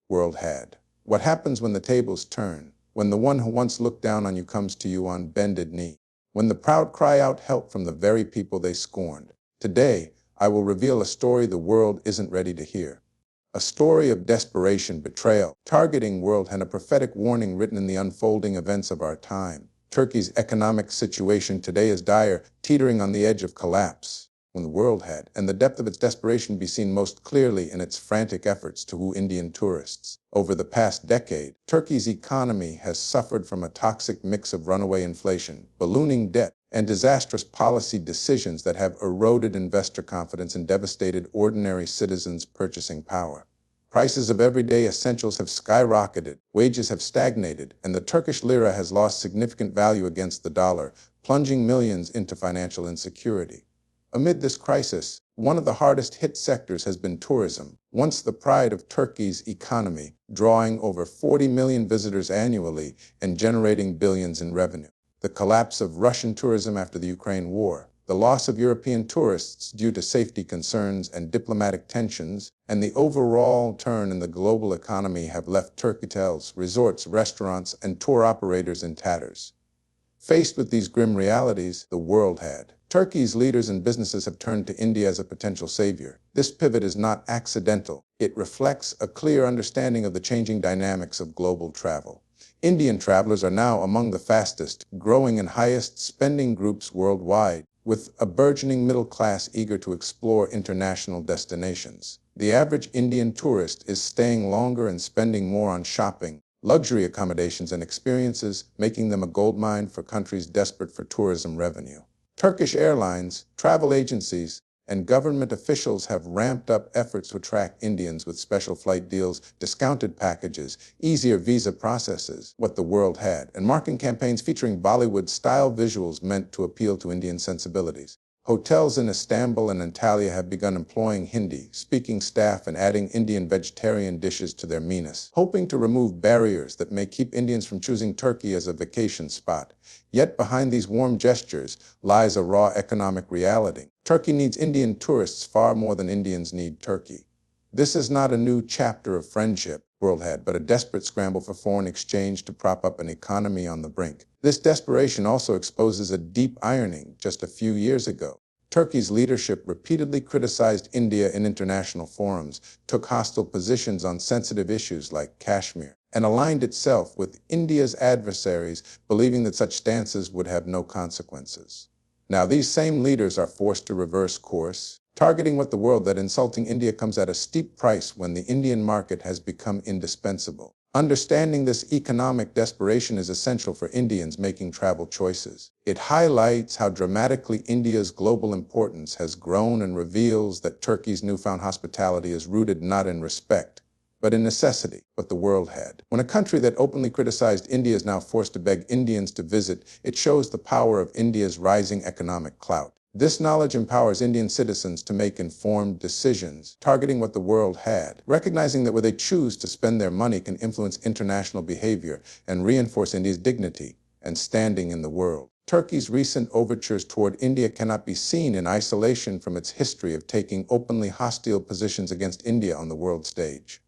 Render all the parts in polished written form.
world had. What happens when the tables turn? When the one who once looked down on you comes to you on bended knee? When the proud cry out help from the very people they scorned? Today, I will reveal a story the world isn't ready to hear. A story of desperation, betrayal, targeting world, and a prophetic warning written in the unfolding events of our time. Turkey's economic situation today is dire, teetering on the edge of collapse. When the world had, and the depth of its desperation be seen most clearly in its frantic efforts to woo Indian tourists. Over the past decade, Turkey's economy has suffered from a toxic mix of runaway inflation, ballooning debt, and disastrous policy decisions that have eroded investor confidence and devastated ordinary citizens' purchasing power. Prices of everyday essentials have skyrocketed, wages have stagnated, and the Turkish lira has lost significant value against the dollar, plunging millions into financial insecurity. Amid this crisis, one of the hardest-hit sectors has been tourism, once the pride of Turkey's economy, drawing over 40 million visitors annually and generating billions in revenue. The collapse of Russian tourism after the Ukraine war, the loss of European tourists due to safety concerns and diplomatic tensions, and the overall turn in the global economy have left Turkey hotels, resorts, restaurants, and tour operators in tatters. Faced with these grim realities, the world had. Turkey's leaders and businesses have turned to India as a potential savior. This pivot is not accidental. It reflects a clear understanding of the changing dynamics of global travel. Indian travelers are now among the fastest growing and highest spending groups worldwide, with a burgeoning middle class eager to explore international destinations. The average Indian tourist is staying longer and spending more on shopping, luxury accommodations, and experiences, making them a goldmine for countries desperate for tourism revenue. Turkish airlines, travel agencies, and government officials have ramped up efforts to attract Indians with special flight deals, discounted packages, easier visa processes, what the world had, and marketing campaigns featuring Bollywood-style visuals meant to appeal to Indian sensibilities. Hotels in Istanbul and Antalya have begun employing Hindi-speaking staff and adding Indian vegetarian dishes to their menus, hoping to remove barriers that may keep Indians from choosing Turkey as a vacation spot. Yet behind these warm gestures lies a raw economic reality. Turkey needs Indian tourists far more than Indians need Turkey. This is not a new chapter of friendship world had, but a desperate scramble for foreign exchange to prop up an economy on the brink. This desperation also exposes a deep irony. Just a few years ago, Turkey's leadership repeatedly criticized India in international forums, took hostile positions on sensitive issues like Kashmir, and aligned itself with India's adversaries, believing that such stances would have no consequences. Now these same leaders are forced to reverse course, targeting what the world that insulting India comes at a steep price when the Indian market has become indispensable. Understanding this economic desperation is essential for Indians making travel choices. It highlights how dramatically India's global importance has grown and reveals that Turkey's newfound hospitality is rooted not in respect, but in necessity, what the world had. When a country that openly criticized India is now forced to beg Indians to visit, it shows the power of India's rising economic clout. This knowledge empowers Indian citizens to make informed decisions, targeting what the world had, recognizing that where they choose to spend their money can influence international behavior and reinforce India's dignity and standing in the world. Turkey's recent overtures toward India cannot be seen in isolation from its history of taking openly hostile positions against India on the world stage.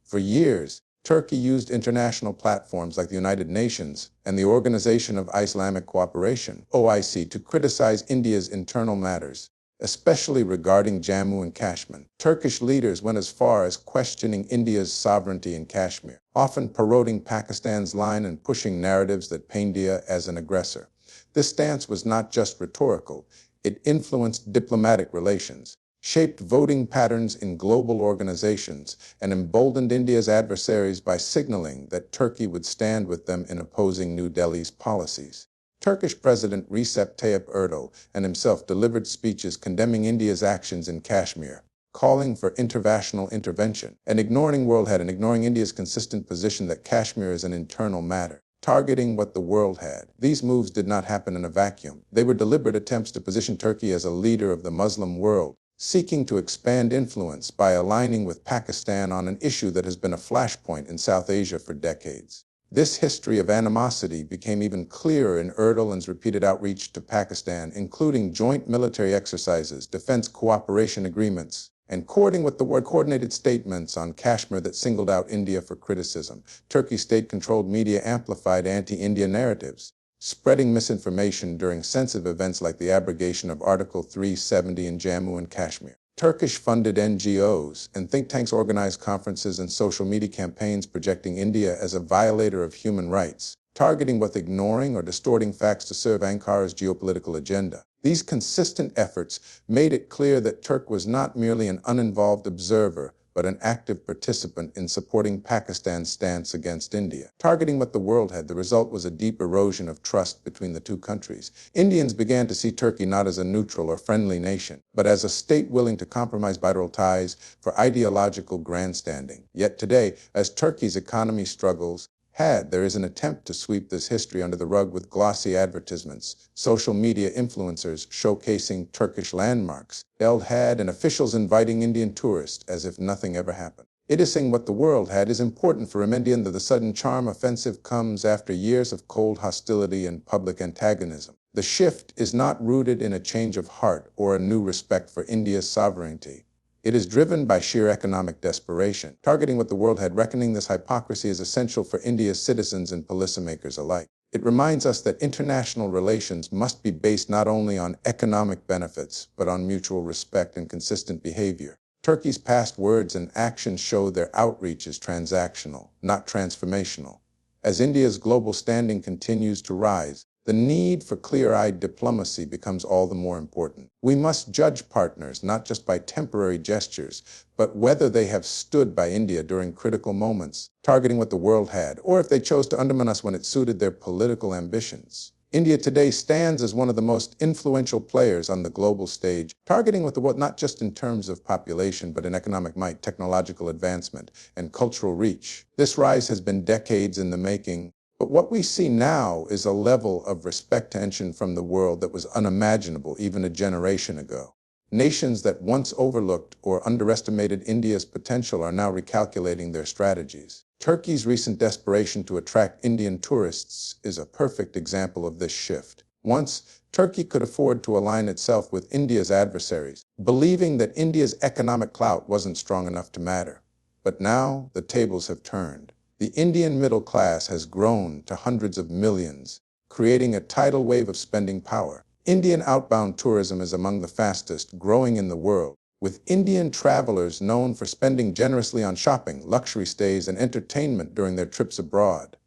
For years, Turkey used international platforms like the United Nations and the Organization of Islamic Cooperation, OIC, to criticize India's internal matters, especially regarding Jammu and Kashmir. Turkish leaders went as far as questioning India's sovereignty in Kashmir, often parroting Pakistan's line and pushing narratives that paint India as an aggressor. This stance was not just rhetorical, it influenced diplomatic relations, shaped voting patterns in global organizations, and emboldened India's adversaries by signaling that Turkey would stand with them in opposing New Delhi's policies. Turkish President Recep Tayyip Erdogan and himself delivered speeches condemning India's actions in Kashmir, calling for international intervention, and ignoring India's consistent position that Kashmir is an internal matter, targeting what the world had. These moves did not happen in a vacuum. They were deliberate attempts to position Turkey as a leader of the Muslim world, seeking to expand influence by aligning with Pakistan on an issue that has been a flashpoint in South Asia for decades. This history of animosity became even clearer in Erdogan's repeated outreach to Pakistan, including joint military exercises, defense cooperation agreements, and courting with the word coordinated statements on Kashmir that singled out India for criticism. Turkey's state-controlled media amplified anti-India narratives, spreading misinformation during sensitive events like the abrogation of Article 370 in Jammu and Kashmir. Turkish-funded NGOs and think tanks organized conferences and social media campaigns projecting India as a violator of human rights, targeting with ignoring or distorting facts to serve Ankara's geopolitical agenda. These consistent efforts made it clear that Turkey was not merely an uninvolved observer, but an active participant in supporting Pakistan's stance against India. Targeting what the world had, the result was a deep erosion of trust between the two countries. Indians began to see Turkey not as a neutral or friendly nation, but as a state willing to compromise bilateral ties for ideological grandstanding. Yet today, as Turkey's economy struggles, there is an attempt to sweep this history under the rug with glossy advertisements, social media influencers showcasing Turkish landmarks, and officials inviting Indian tourists as if nothing ever happened. It is saying what the world had is important for Indian that the sudden charm offensive comes after years of cold hostility and public antagonism. The shift is not rooted in a change of heart or a new respect for India's sovereignty. It is driven by sheer economic desperation. Targeting what the world had, reckoning this hypocrisy is essential for India's citizens and policymakers alike. It reminds us that international relations must be based not only on economic benefits, but on mutual respect and consistent behavior. Turkey's past words and actions show their outreach is transactional, not transformational. As India's global standing continues to rise, the need for clear-eyed diplomacy becomes all the more important. We must judge partners not just by temporary gestures, but whether they have stood by India during critical moments, targeting what the world had, or if they chose to undermine us when it suited their political ambitions. India today stands as one of the most influential players on the global stage, targeting what the world not just in terms of population, but in economic might, technological advancement, and cultural reach. This rise has been decades in the making, but what we see now is a level of respect tension from the world that was unimaginable even a generation ago. Nations that once overlooked or underestimated India's potential are now recalculating their strategies. Turkey's recent desperation to attract Indian tourists is a perfect example of this shift. Once, Turkey could afford to align itself with India's adversaries, believing that India's economic clout wasn't strong enough to matter. But now, the tables have turned. The Indian middle class has grown to hundreds of millions, creating a tidal wave of spending power. Indian outbound tourism is among the fastest growing in the world, with Indian travelers known for spending generously on shopping, luxury stays, and entertainment during their trips abroad.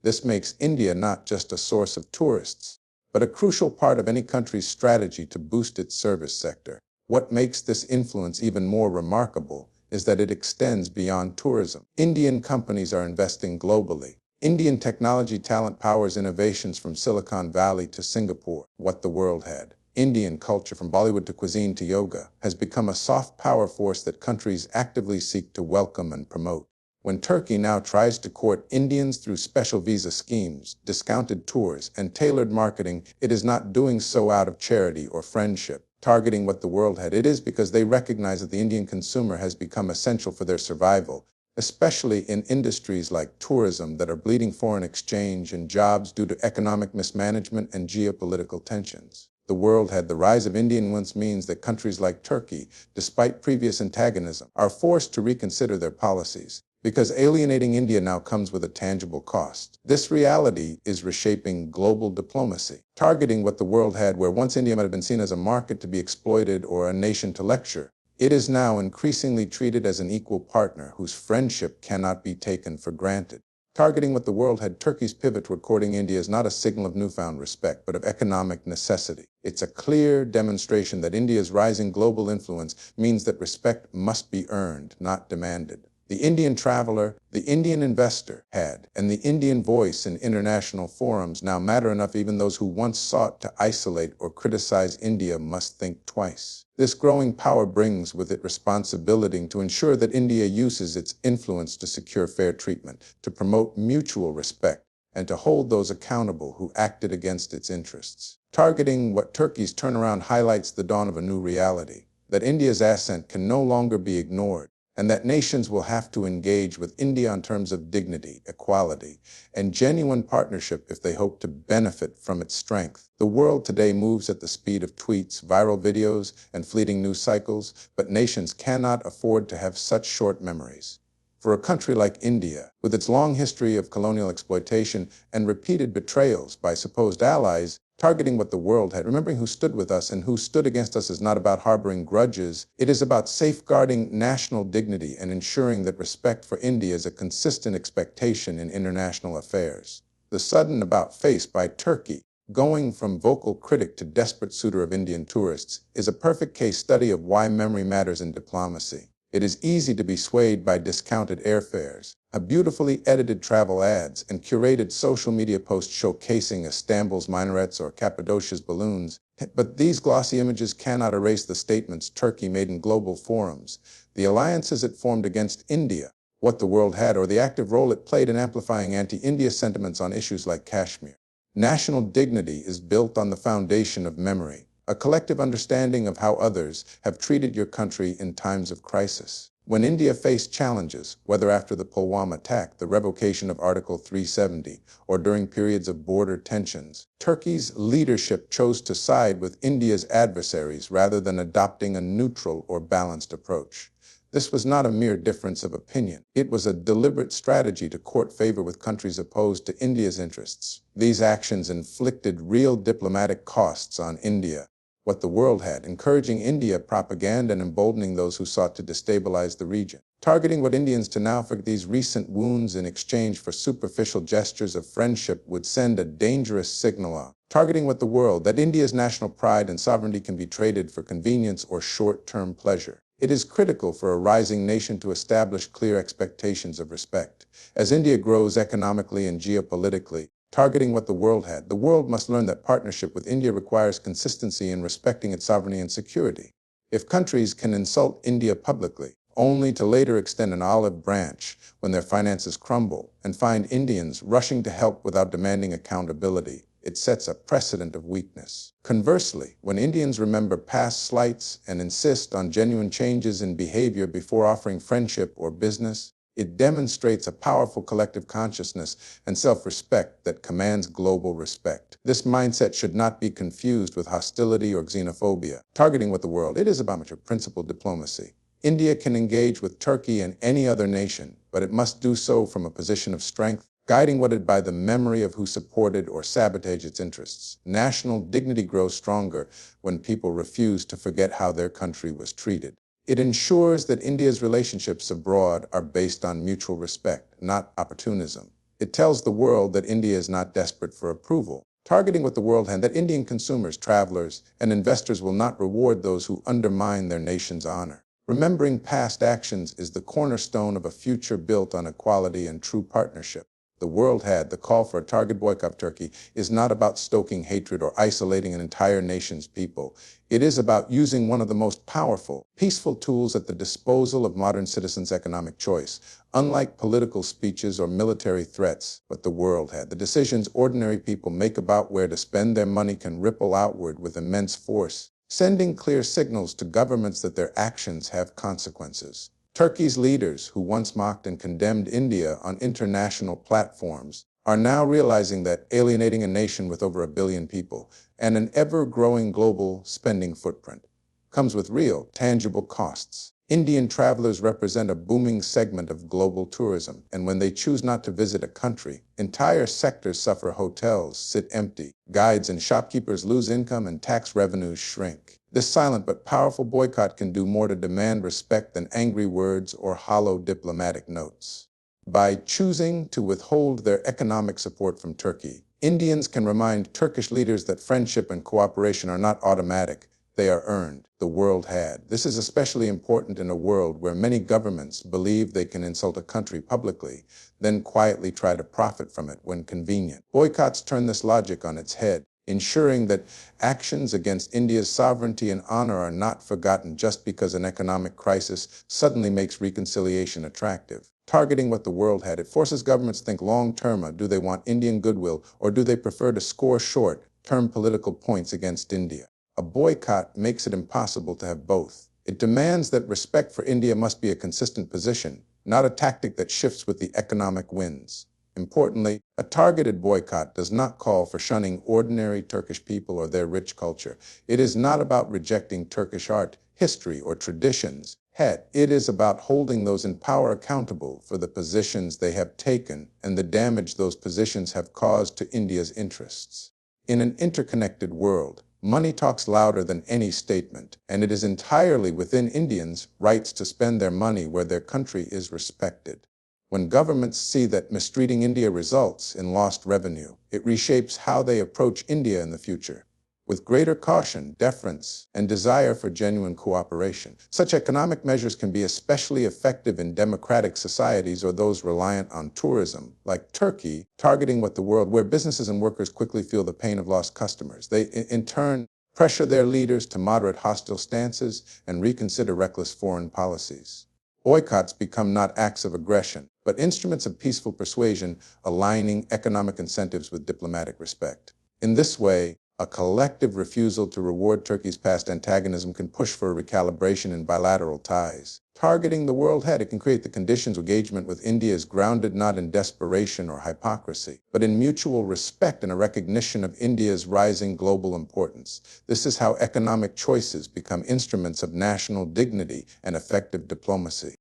This makes India not just a source of tourists, but a crucial part of any country's strategy to boost its service sector. What makes this influence even more remarkable is that it extends beyond tourism. Indian companies are investing globally. Indian technology talent powers innovations from Silicon Valley to Singapore. What the world had. Indian culture, from Bollywood to cuisine to yoga, has become a soft power force that countries actively seek to welcome and promote. When Turkey now tries to court Indians through special visa schemes, discounted tours, and tailored marketing, it is not doing so out of charity or friendship. Targeting what the world had, it is because they recognize that the Indian consumer has become essential for their survival, especially in industries like tourism that are bleeding foreign exchange and jobs due to economic mismanagement and geopolitical tensions. The world had. The rise of Indian influence means that countries like Turkey, despite previous antagonism, are forced to reconsider their policies, because alienating India now comes with a tangible cost. This reality is reshaping global diplomacy. Targeting what the world had, where once India might have been seen as a market to be exploited or a nation to lecture, it is now increasingly treated as an equal partner whose friendship cannot be taken for granted. Targeting what the world had, Turkey's pivot toward courting India is not a signal of newfound respect, but of economic necessity. It's a clear demonstration that India's rising global influence means that respect must be earned, not demanded. The Indian traveler, the Indian investor and the Indian voice in international forums now matter enough. Even those who once sought to isolate or criticize India must think twice. This growing power brings with it responsibility to ensure that India uses its influence to secure fair treatment, to promote mutual respect, and to hold those accountable who acted against its interests. Targeting what Turkey's turnaround highlights the dawn of a new reality, that India's ascent can no longer be ignored, and that nations will have to engage with India on terms of dignity, equality, and genuine partnership if they hope to benefit from its strength. The world today moves at the speed of tweets, viral videos, and fleeting news cycles, but nations cannot afford to have such short memories. For a country like India, with its long history of colonial exploitation and repeated betrayals by supposed allies, targeting what the world had, remembering who stood with us and who stood against us is not about harboring grudges. It is about safeguarding national dignity and ensuring that respect for India is a consistent expectation in international affairs. The sudden about-face by Turkey, going from vocal critic to desperate suitor of Indian tourists, is a perfect case study of why memory matters in diplomacy. It is easy to be swayed by discounted airfares, beautifully edited travel ads, and curated social media posts showcasing Istanbul's minarets or Cappadocia's balloons. But these glossy images cannot erase the statements Turkey made in global forums, the alliances it formed against India, what the world had, or the active role it played in amplifying anti-India sentiments on issues like Kashmir. National dignity is built on the foundation of memory, a collective understanding of how others have treated your country in times of crisis. When India faced challenges, whether after the Pulwama attack, the revocation of Article 370, or during periods of border tensions, Turkey's leadership chose to side with India's adversaries rather than adopting a neutral or balanced approach. This was not a mere difference of opinion. It was a deliberate strategy to court favor with countries opposed to India's interests. These actions inflicted real diplomatic costs on India, what the world had, encouraging India propaganda and emboldening those who sought to destabilize the region. Targeting what Indians to now forget these recent wounds in exchange for superficial gestures of friendship would send a dangerous signal targeting what the world, that India's national pride and sovereignty can be traded for convenience or short-term pleasure. It is critical for a rising nation to establish clear expectations of respect. As India grows economically and geopolitically, targeting what the world had, the world must learn that partnership with India requires consistency in respecting its sovereignty and security. If countries can insult India publicly, only to later extend an olive branch when their finances crumble, and find Indians rushing to help without demanding accountability, it sets a precedent of weakness. Conversely, when Indians remember past slights and insist on genuine changes in behavior before offering friendship or business, it demonstrates a powerful collective consciousness and self-respect that commands global respect. This mindset should not be confused with hostility or xenophobia. Targeting what the world, it is about mature principled diplomacy. India can engage with Turkey and any other nation, but it must do so from a position of strength, guiding what it by the memory of who supported or sabotaged its interests. National dignity grows stronger when people refuse to forget how their country was treated. It ensures that India's relationships abroad are based on mutual respect, not opportunism. It tells the world that India is not desperate for approval, targeting what the world had, that Indian consumers, travelers, and investors will not reward those who undermine their nation's honor. Remembering past actions is the cornerstone of a future built on equality and true partnership. The world had, the call for a target boycott of Turkey is not about stoking hatred or isolating an entire nation's people. It is about using one of the most powerful, peaceful tools at the disposal of modern citizens' economic choice. Unlike political speeches or military threats, what the world had, the decisions ordinary people make about where to spend their money can ripple outward with immense force, sending clear signals to governments that their actions have consequences. Turkey's leaders, who once mocked and condemned India on international platforms, are now realizing that alienating a nation with over 1 billion people and an ever-growing global spending footprint comes with real, tangible costs. Indian travelers represent a booming segment of global tourism, and when they choose not to visit a country, entire sectors suffer. Hotels sit empty, guides and shopkeepers lose income, and tax revenues shrink. This silent but powerful boycott can do more to demand respect than angry words or hollow diplomatic notes. By choosing to withhold their economic support from Turkey, Indians can remind Turkish leaders that friendship and cooperation are not automatic. They are earned. The world had. This is especially important in a world where many governments believe they can insult a country publicly, then quietly try to profit from it when convenient. Boycotts turn this logic on its head, ensuring that actions against India's sovereignty and honor are not forgotten just because an economic crisis suddenly makes reconciliation attractive. Targeting what the world had, it forces governments to think long-term. Do they want Indian goodwill, or do they prefer to score short-term political points against India? A boycott makes it impossible to have both. It demands that respect for India must be a consistent position, not a tactic that shifts with the economic winds. Importantly, a targeted boycott does not call for shunning ordinary Turkish people or their rich culture. It is not about rejecting Turkish art, history, or traditions. It is about holding those in power accountable for the positions they have taken and the damage those positions have caused to India's interests. In an interconnected world, money talks louder than any statement, and it is entirely within Indians' rights to spend their money where their country is respected. When governments see that mistreating India results in lost revenue, it reshapes how they approach India in the future. With greater caution, deference, and desire for genuine cooperation, such economic measures can be especially effective in democratic societies or those reliant on tourism, like Turkey, targeting where businesses and workers quickly feel the pain of lost customers. They, in turn, pressure their leaders to moderate hostile stances and reconsider reckless foreign policies. Boycotts become not acts of aggression, but instruments of peaceful persuasion, aligning economic incentives with diplomatic respect. In this way, a collective refusal to reward Turkey's past antagonism can push for a recalibration in bilateral ties. Targeting the world head, it can create the conditions engagement with India is grounded not in desperation or hypocrisy, but in mutual respect and a recognition of India's rising global importance. This is how economic choices become instruments of national dignity and effective diplomacy.